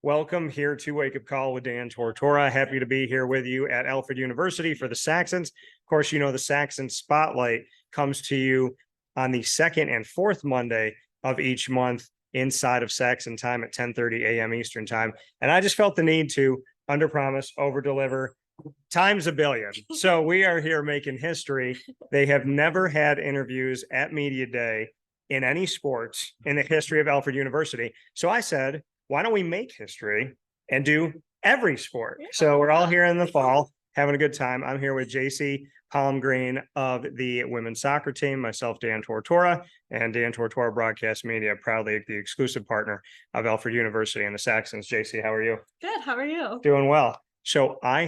Welcome here to Wake Up Call with Dan Tortora. Happy to be here with you at Alfred University for the Saxons. Of course, you know the Saxons Spotlight comes to you on the second and fourth Monday of each month inside of Saxon time at 10:30 a.m. Eastern time. And I just felt the need to underpromise, overdeliver, times a billion. So we are here making history. They have never had interviews at Media Day in any sports in the history of Alfred University. So I said, why don't we make history and do every sport? So we're all here in the fall having a good time. I'm here with Jacey Palmgreen of the women's soccer team, myself, Dan Tortora, and Dan Tortora Broadcast Media, proudly the exclusive partner of Alfred University and the Saxons. Jacey, how are you? Good. How are you? Doing well. So I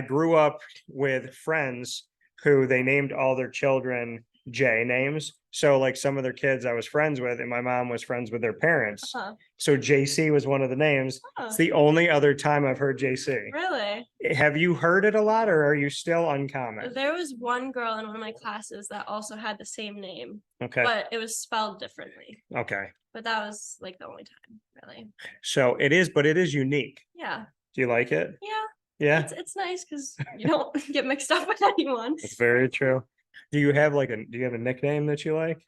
grew up with friends who they named all their children J names. So like some of their kids I was friends with, and my mom was friends with their parents. So JC was one of the names. It's the only other time I've heard JC. Really? Have you heard it a lot, or are you still uncommon? There was one girl in one of my classes that also had the same name. Okay. But it was spelled differently. Okay. But that was like the only time, really. So it is, but it is unique. Yeah. Do you like it? Yeah. Yeah. It's nice because you don't get mixed up with anyone. It's very true. Do you have a nickname that you like?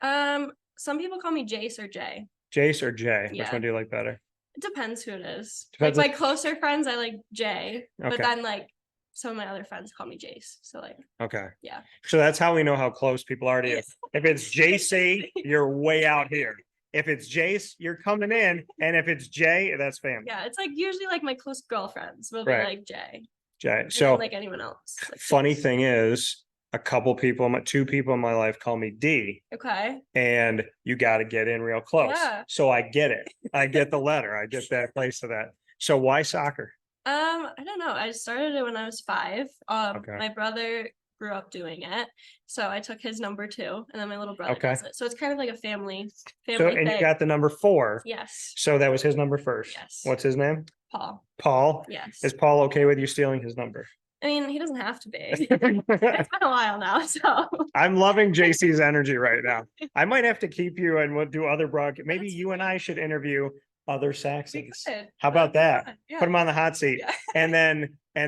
Some people call me Jace or Jay. Jace or Jay? Yeah. Which one do you like better? It depends who it is. Depends like my closer friends, I like Jay. But Okay. then like some of my other friends call me Jace. So like Okay. yeah. So that's how we know how close people are to you. If it's JC, you're way out here. If it's Jace, you're coming in. And if it's Jay, that's family. Yeah, it's like usually like my close girlfriends will be Right. like Jay. Jay. And So then, like anyone else. Like funny Jace. thing is, two people in my life call me D, Okay. and you got to get in real close. Yeah. So I get it. I get the letter. I get that place of that. So why soccer? I don't know. I started it when I was 5. Okay. My brother grew up doing it, so I took his number too, and then my little brother Okay. does it. So it's kind of like a family So and thing. you got the number 4. Yes. So that was his number first. Yes. What's his name? Paul. Paul. Yes. Is Paul okay with you stealing his number? I mean, he doesn't have to be. It's been a while now, so I'm loving JC's energy right now. I might have to keep you and we'll do other broadcasts. Maybe That's you and I should interview other we Saxons. could. How about that? Fun. Yeah. Put them on the hot seat. Yeah. And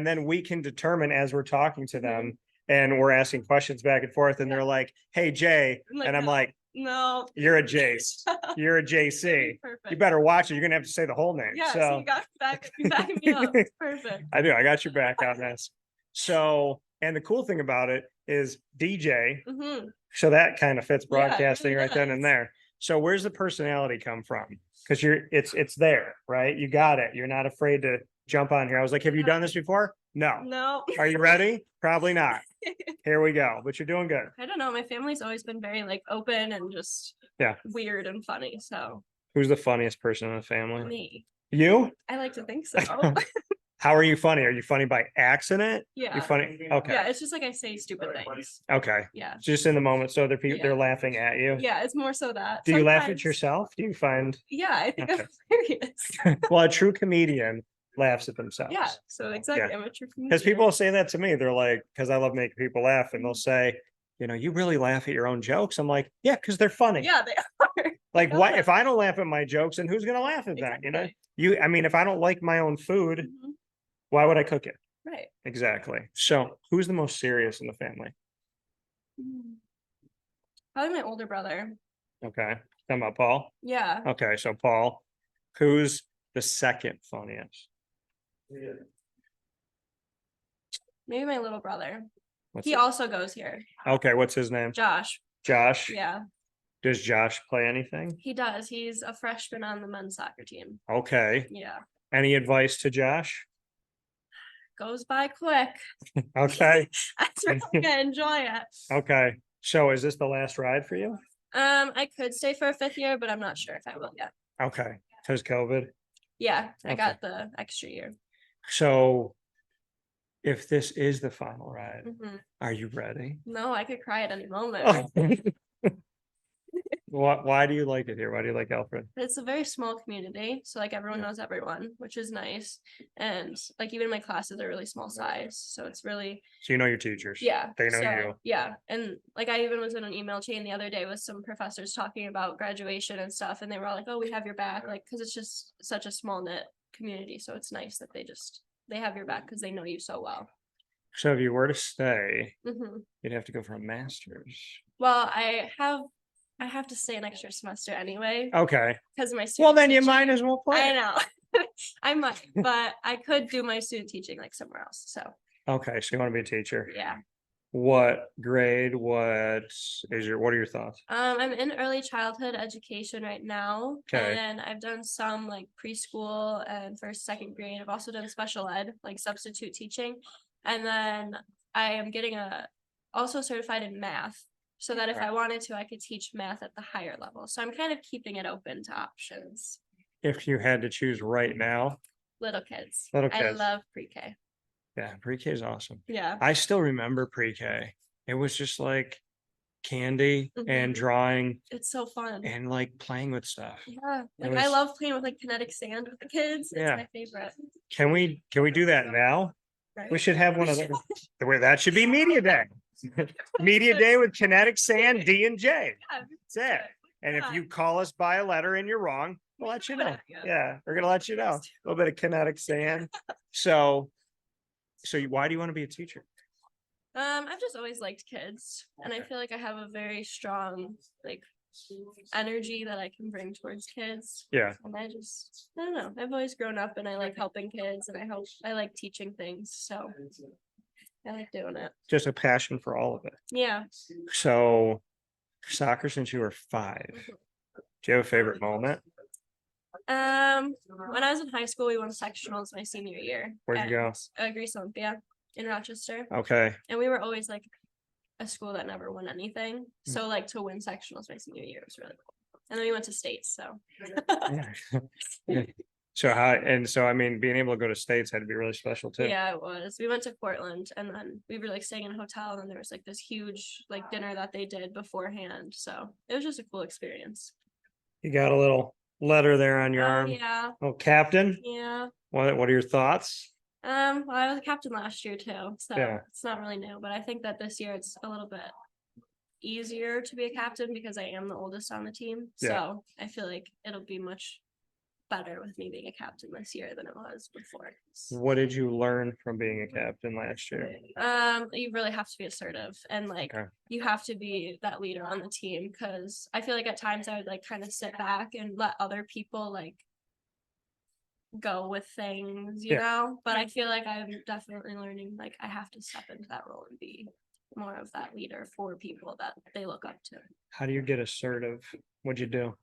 then we can determine as we're talking to them and we're asking questions back and forth and they're like, hey Jay. And I'm no, like, no, you're a Jace. You're a JC. perfect. You better watch it. You're gonna have to say the whole name. Yeah, so So you got backing me up. It's perfect. I do. I got your back on this. So, and the cool thing about it is DJ. Hmm. So that kind of fits Yeah, it broadcasting really right then and does. there. So where's the personality come from? Because it's there, right? You got it. You're not afraid to jump on here. I was like, have you done this before? No. No. Are you ready? Probably not. Here we go. But you're doing good. I don't know. My family's always been very like open and just weird and funny. So Who's the funniest person in the family? me, You? I like to think so. How are you funny? Are you funny by accident? Yeah. You funny? Okay. Yeah, it's just like I say stupid things. Okay. Yeah. Just in the moment. So they're Yeah. laughing at you. Yeah, it's more so that. Do you laugh at Sometimes- yourself? Do you find Yeah, I think Okay. I'm hilarious. well, a true comedian laughs at themselves? Yeah. So exactly. Yeah. I'm a true Because comedian. people say that to me. They're like, because I love making people laugh, and they'll say, you really laugh at your own jokes. I'm like, yeah, because they're funny. Yeah, they are. Like, know why? that. If I don't laugh at my jokes, then who's gonna laugh at that? Exactly. I mean, if I don't like my own food, Mhm. why would I cook it? Right. Exactly. So, who's the most serious in the family? Probably my older brother. Okay, talking about Paul. Yeah. Okay, so Paul, who's the second funniest? Maybe my little brother. What's He it? also goes here. Okay, what's his name? Josh. Josh. Yeah, Does Josh play anything? he does. He's a freshman on the men's soccer team. Okay. Yeah. Any advice to Josh? Goes by quick. Okay. That's really gonna enjoy it. Okay. So is this the last ride for you? I could stay for a 5th year, but I'm not sure if I will yet. Okay. Because COVID. Yeah, I Okay. got the extra year. So if this is the final ride, Mhm. are you ready? No, I could cry at any moment. Why do you like it here? Why do you like Alfred? It's a very small community, so like everyone Yeah. knows everyone, which is nice. And like even my classes are really small size, so it's really So you know your teachers. yeah. They know so, you. Yeah, and like I even was in an email chain the other day with some professors talking about graduation and stuff, and they were all like, "Oh, we have your back," like because it's just such a small knit community. So it's nice that they have your back because they know you so well. So if you were to stay, Hmm. you'd have to go for a master's. Well, I have to stay an extra semester anyway Okay. because of my Well, student then you teaching. might as well play. I know. I might, but I could do my student teaching like somewhere else. So Okay, so you want to be a teacher. yeah. What grade? What are your thoughts? I'm in early childhood education right now. Okay. And I've done some like preschool and first, second grade. I've also done special ed, like substitute teaching. And then I am getting also certified in math so that if I wanted to, I could teach math at the higher level. So I'm kind of keeping it open to options. If you had to choose right now, Little kids. Little I kids. love pre-K. yeah, pre-K is awesome. Yeah. I still remember pre-K. It was just like candy and Mhm. drawing It's so fun. and like playing with stuff. Yeah. It Like I was- love playing with like kinetic sand with the kids. It's Yeah. my favorite. Can we do that now? Right? We should have one of those. That should be media day. Media day with kinetic sand, D and J. Yeah, That's it. And if you call us by a letter and you're wrong, we'll let you know. Yeah, we're gonna let you know. A little bit of kinetic sand. So why do you want to be a teacher? I've just always liked kids, and I feel like I have a very strong like energy that I can bring towards kids. Yeah. And I don't know. I've always grown up and I like helping kids and I like teaching things. So I like doing it. Just a passion for all of it. Yeah. So soccer since you were 5. Do you have a favorite moment? When I was in high school, we won sectionals my senior year. Where'd you go? At Greece Olympia in Rochester. Okay. And we were always like a school that never won anything. So like to win sectionals my senior year was really cool. And then we went to states. So Yeah. So I mean, being able to go to states had to be really special too. yeah, it was. We went to Portland and then we were like staying in a hotel and then there was like this huge like dinner that they did beforehand. So it was just a cool experience. You got a little letter there on your arm. Yeah. Oh, captain. Yeah. What are your thoughts? Well, I was a captain last year too, so Yeah. it's not really new, but I think that this year it's a little bit easier to be a captain because I am the oldest on the team. Yeah. So I feel like it'll be much better with me being a captain this year than it was before. What did you learn from being a captain last year? You really have to be assertive and like Okay. you have to be that leader on the team because I feel like at times I would like kind of sit back and let other people like go with things, you Yeah. know, but I feel like I'm definitely learning like I have to step into that role and be more of that leader for people that they look up to. How do you get assertive? What'd you do?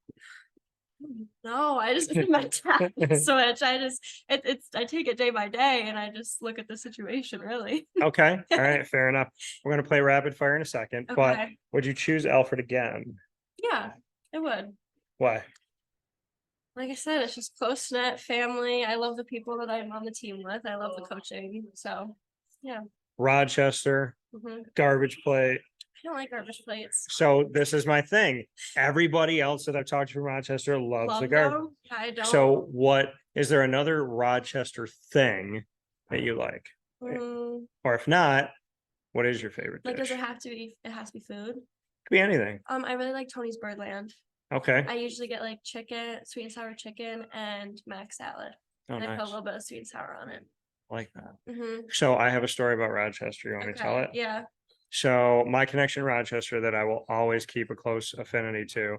No, I just my tap switch. I take it day by day and I just look at the situation really. Okay. All right. Fair enough. We're going to play rapid fire in a second, but Okay. would you choose Alfred again? Yeah, it would. Why? Like I said, it's just close knit family. I love the people that I'm on the team with. I love the coaching. So yeah. Rochester, Mhm. garbage plate. I don't like garbage plates. So this is my thing. Everybody else that I've talked to from Rochester loves Love the garbage. them. I don't. So what is there another Rochester thing that you like? Mm, Or if not, what is your favorite like, dish? does it have to be? It has to be food. Could be anything. I really like Tony's Birdland. Okay. I usually get like chicken, sweet and sour chicken, and mac salad. Oh, And I put a nice. little bit of sweet and sour on it. I like that. Mm-hmm. So I have a story about Rochester. You want me to tell it? Yeah. So my connection to Rochester that I will always keep a close affinity to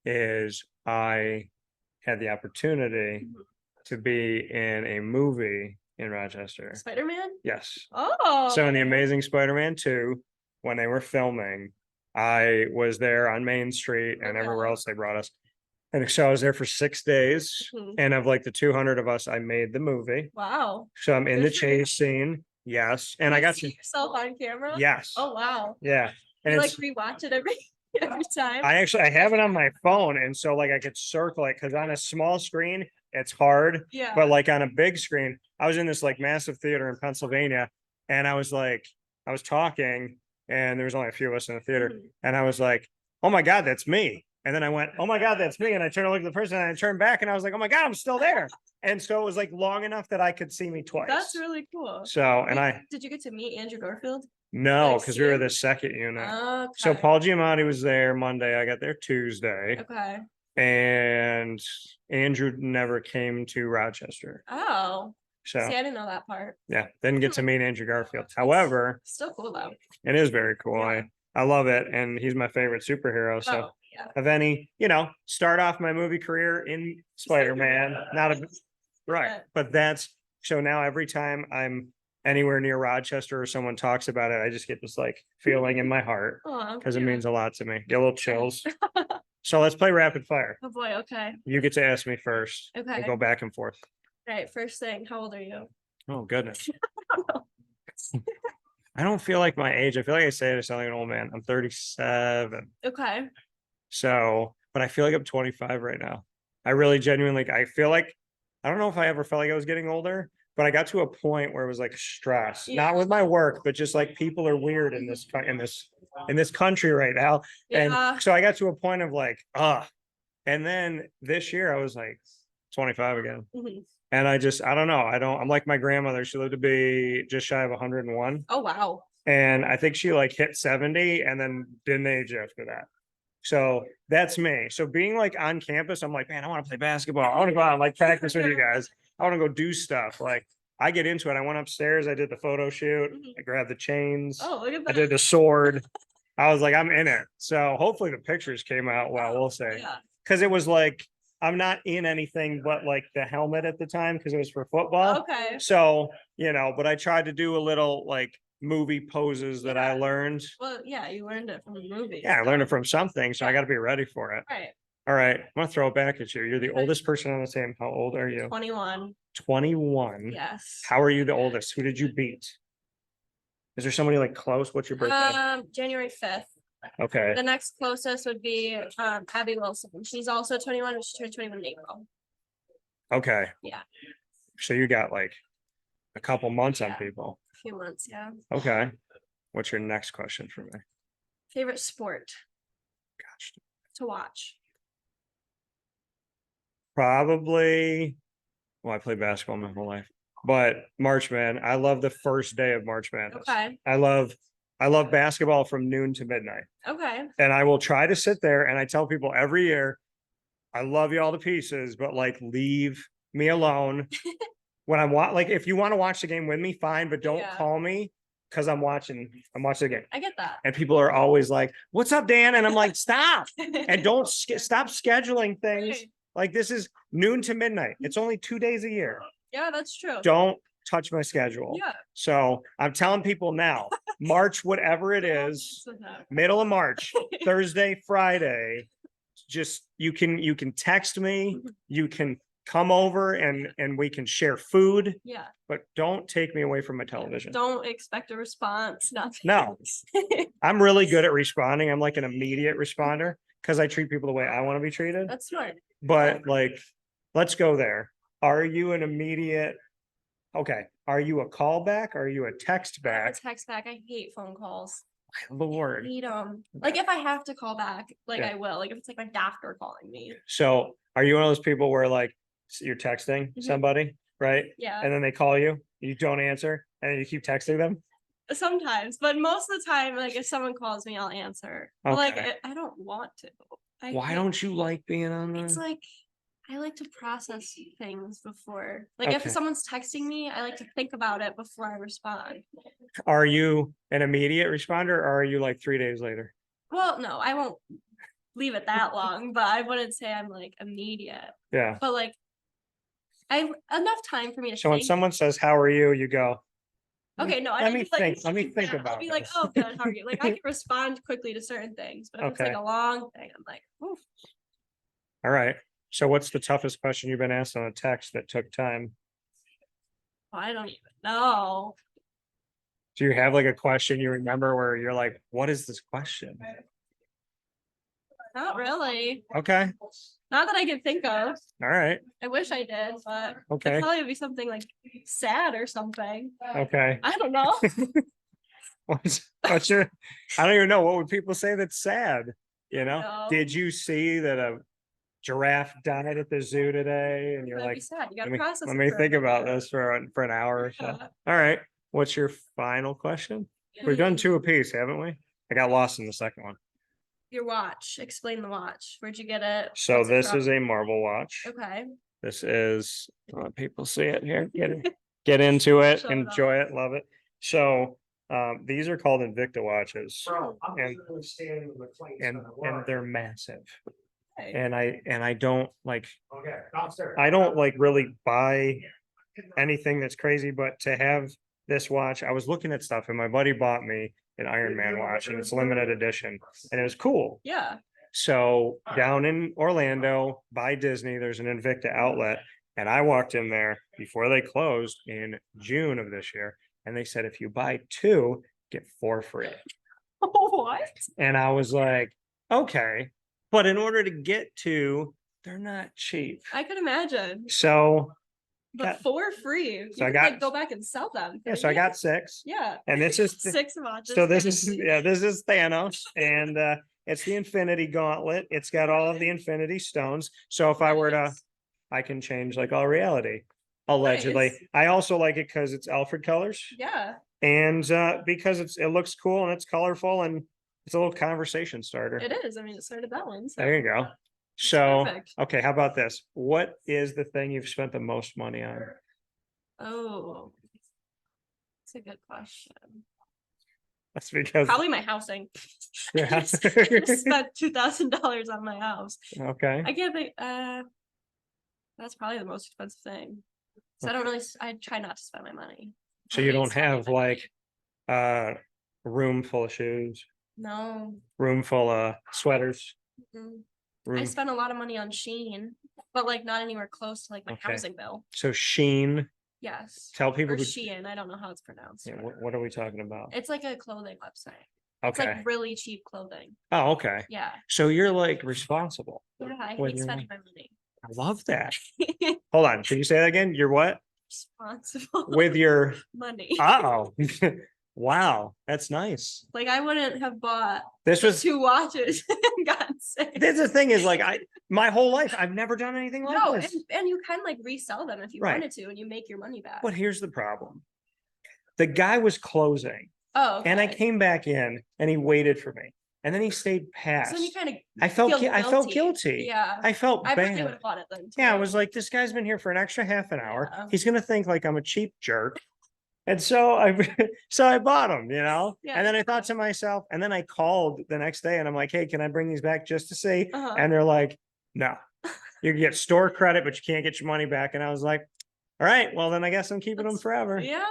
is I had the opportunity to be in a movie in Rochester. Spider-Man. Yes. Oh. So in the Amazing Spider-Man 2, when they were filming, I was there on Main Street and everywhere Okay. else they brought us. And so I was there for 6 days. Mhm. And of like the 200 of us, I made the movie. Wow. So I'm in the Good for you. chase scene. Yes. And I You got see to, yourself on camera. yes. Oh wow. Yeah. And You like it's, rewatch it every time. I have it on my phone. And so like I could circle it because on a small screen, it's hard. Yeah. But like on a big screen, I was in this like massive theater in Pennsylvania. And I was talking and there was only a few of us in the theater. Mhm. And I was like, oh my God, that's me. And then I went, oh my God, that's me. And I turned to look at the person and I turned back and I was like, oh my God, I'm still there. And so it was like long enough that I could see me twice. That's really cool. So, and Did you get to meet Andrew Garfield? no, like, because we were see the second unit. Okay. So Paul Giamatti was there Monday. I got there Tuesday. Okay. and Andrew never came to Rochester. Oh, So see, I didn't know that part. yeah, didn't get to meet Andrew Garfield. However, Still cool though. it is very cool. Yeah. I love it. And he's my favorite superhero. So Oh, yeah. of any, start off my movie career in Spider-Man, not a right. But that's so now every time I'm anywhere near Rochester or someone talks about it, I just get this like feeling in my heart Oh, because it yeah. means a lot to me. Get a little chills. So let's play rapid fire. Oh boy, okay. You get to ask me first. Okay. We'll go back and forth. All right, first thing, how old are you? Oh goodness. I don't feel like my age. I feel like I say it, I sound like an old man. I'm 37. Okay. So, but I feel like I'm 25 right now. I really genuinely, I feel like, I don't know if I ever felt like I was getting older, but I got to a point where it was like stress, Yeah. not with my work, but just like people are weird in this country right now. Yeah. And so I got to a point of like, and then this year I was like 25 again. Mhm. And I don't know. I'm like my grandmother. She lived to be just shy of 101. Oh, wow. And I think she like hit 70 and then didn't age after that. So that's me. So being like on campus, I'm like, man, I want to play basketball. I want to go out and like practice with you guys. I want to go do stuff. Like I get into it. I went upstairs. I did the photo shoot. I grabbed the chains. Oh, look at I that. did the sword. I was like, I'm in it. So hopefully the pictures came out well, we'll say. Yeah. Because it was like, I'm not in anything but like the helmet at the time because it was for football. Okay. So, but I tried to do a little like movie poses that I learned. Well, yeah, you learned it from the movie. Yeah, I learned it from something. So I got to be ready for it. Right. All right. I'm going to throw it back at you. You're the oldest person on the team. How old are you? 21. 21. Yes. How are you the oldest? Who did you beat? Is there somebody like close? What's your birthday? January 5th. Okay. The next closest would be Abby Wilson. She's also 21, but she turned 21 in April. Okay. Yeah. So you got like a couple months on people. A few months, yeah. Okay. What's your next question for me? Favorite sport Gosh. to watch? Probably, well, I played basketball my whole life, but March Man, I love the first day of March Madness. Okay. I love basketball from noon to midnight. Okay. And I will try to sit there and I tell people every year, I love you all to pieces, but like leave me alone. When like if you want to watch the game with me, fine, but don't call me because I'm watching the game. I get that. And people are always like, what's up, Dan? And I'm like, stop. And don't stop scheduling things. Right. Like this is noon to midnight. It's only 2 days a year. Yeah, that's true. Don't touch my schedule. Yeah. So I'm telling people now, March, whatever it is, middle of March, Thursday, Friday, just you can text me, you can come over and we can share food. Yeah. But don't take me away from my television. Don't expect a response. Nothing. No. I'm really good at responding. I'm like an immediate responder because I treat people the way I want to be treated. That's smart. But like, let's go there. Are you an immediate? Okay. Are you a callback? Are you a text A back? text back. I hate phone calls. My Lord. I hate them. Like if I have to call back, like Yeah. I will. Like if it's like my doctor calling me. So are you one of those people where like you're texting somebody, right? Yeah. And then they call you, you don't answer, and then you keep texting them? Sometimes, but most of the time, like if someone calls me, I'll answer. But, like Okay. I don't want to. Why don't you like being on there? It's like I like to process things before. Like if Okay. someone's texting me, I like to think about it before I respond. Are you an immediate responder or are you like 3 days later? Well, no, I won't leave it that long, but I wouldn't say I'm like immediate. Yeah. But like I have enough time for me to So when think. someone says, how are you? You go, Okay, no, let me think. Let me think I'll about be like, this. oh, good, how are you? Like I can respond quickly to certain things, but if it's like Okay. a long thing, I'm like, oof. All right. So what's the toughest question you've been asked on a text that took time? I don't even know. Do you have like a question you remember where you're like, what is this question? Not really. Okay. Not that I can think of. All right. I wish I did, but Okay. it probably would be something like sad or something. Okay. I don't know. What's your, I don't even know. What would people say that's sad? You know, No. did you see that a giraffe died at the zoo today? And you're That'd like, be sad. You gotta let me, process let it me for a think minute. about this for an hour or so. Yeah. All right. What's your final question? We've done two apiece, haven't we? I got lost in the second one. Your watch. Explain the watch. Where'd you get it? So What's it this is from? a marble watch. Okay. This is, people see it here, get into it, Show it enjoy off. it, love it. So, these are called Invicta watches. And they're massive. Okay. And I don't like, I don't like really buy anything that's crazy, but to have this watch, I was looking at stuff and my buddy bought me an Iron Man watch and it's limited edition and it was cool. Yeah. So down in Orlando by Disney, there's an Invicta outlet. And I walked in there before they closed in June of this year. And they said, if you buy two, get 4 free. What? And I was like, okay. But in order to get two, they're not cheap. I could imagine. So, But got- 4 free. You So I could, got- like go back and sell them. yeah, so I got 6. Yeah. And this is 6 watches. so this is guaranteed. this is Thanos and it's the Infinity Gauntlet. It's got all of the Infinity Stones. So if I were to, Nice. I can change like all reality. Allegedly. Nice. I also like it because it's Alfred colors Yeah. and because it looks cool and it's colorful and it's a little conversation starter. It is. I mean, it started that one. So. There you go. So, perfect. okay, how about this? What is the thing you've spent the most money on? Oh. That's a good question. That's because Probably my housing. Yeah. I spent $2,000 on my house. Okay. I give it that's probably the most expensive thing. So I don't really I try not to spend my money. So I you hate don't spending have my money. like room full of shoes, No. room full of sweaters, Mm-mm. I room. spent a lot of money on Shein, but like not anywhere close to like my Okay. housing bill. So Sheen, Yes. tell people Or who, Shein. I don't know how it's pronounced. yeah, what are we talking about? It's like a clothing website. It's Okay. like really cheap clothing. Oh, okay. Yeah. So you're like responsible. Yeah, I With hate your spending my money. I love that. Hold on. Can you say that again? You're what? Responsible With your, money. oh, wow. That's nice. Like I wouldn't have bought This was, 2 watches and gotten sick. the thing is like, my whole life, I've never done anything like No, this. and you can like resell them if you Right. wanted to, and you make your money back. But here's the problem. The guy was closing Oh, okay. and I came back in and he waited for me. And then he stayed So past. then you kind of I felt feel I felt guilty. Yeah, I felt I probably would bad. have bought it then. Yeah, I too. was like, this guy's been here for an extra half an hour. Yeah. He's gonna think like I'm a cheap jerk. And so I so I bought them, you know? Yeah, And then I yeah. thought to myself, and then I called the next day and I'm like, hey, can I bring these back just to see? Uh-huh. And they're like, no, you can get store credit, but you can't get your money back. And I was like, all right, well, then I guess I'm keeping them That's- forever. Yeah.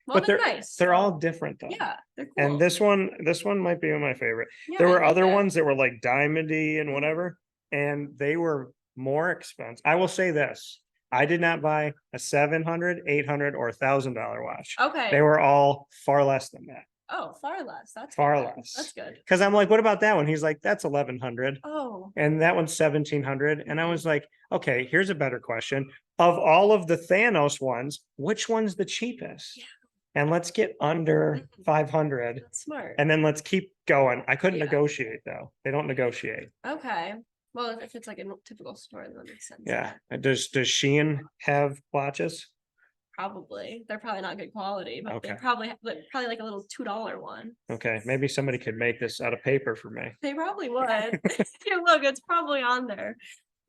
Well, But they're nice. They're so- all different though. Yeah, they're cool. And this one might be my favorite. Yeah, There I were like other it. ones that were like diamondy and whatever, and they were more expensive. I will say this, I did not buy a $700, $800 or $1,000 watch. Okay. They were all far less than that, Oh, far less. That's far good. less. That's good. Because I'm like, what about that one? He's like, that's 1,100. Oh, And that one's 1,700. And I was like, okay, here's a better question. Of all of the Thanos ones, which one's the cheapest? Yeah. And let's get under Mhm. 500. that's smart. And then let's keep going. I couldn't Yeah. negotiate though. They don't negotiate. Okay. Well, if it's like a typical store, then that makes sense. Yeah. Does Shein have watches? Probably. They're probably not good quality, but Okay. they probably have probably like a little $2 one. Okay, maybe somebody could make this out of paper for me. They probably would. Yeah, look, it's probably on there.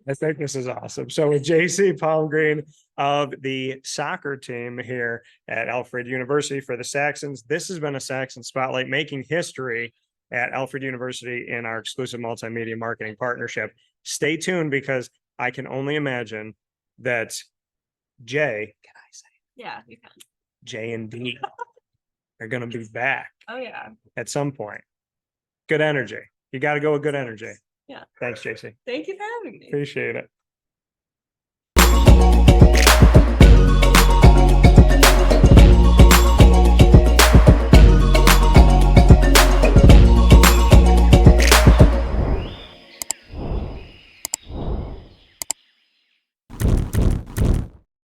I think this is awesome. So with Jacey Palmgreen of the soccer team here at Alfred University for the Saxons, this has been a Saxons Spotlight making history at Alfred University in our exclusive multimedia marketing partnership. Stay tuned because I can only imagine that Jay, can I say Yeah, you can. J and D are gonna be back Oh yeah. at some point. Good energy. You got to go with good energy. Yeah. Thanks, Jacey. Thank you for having me. Appreciate it.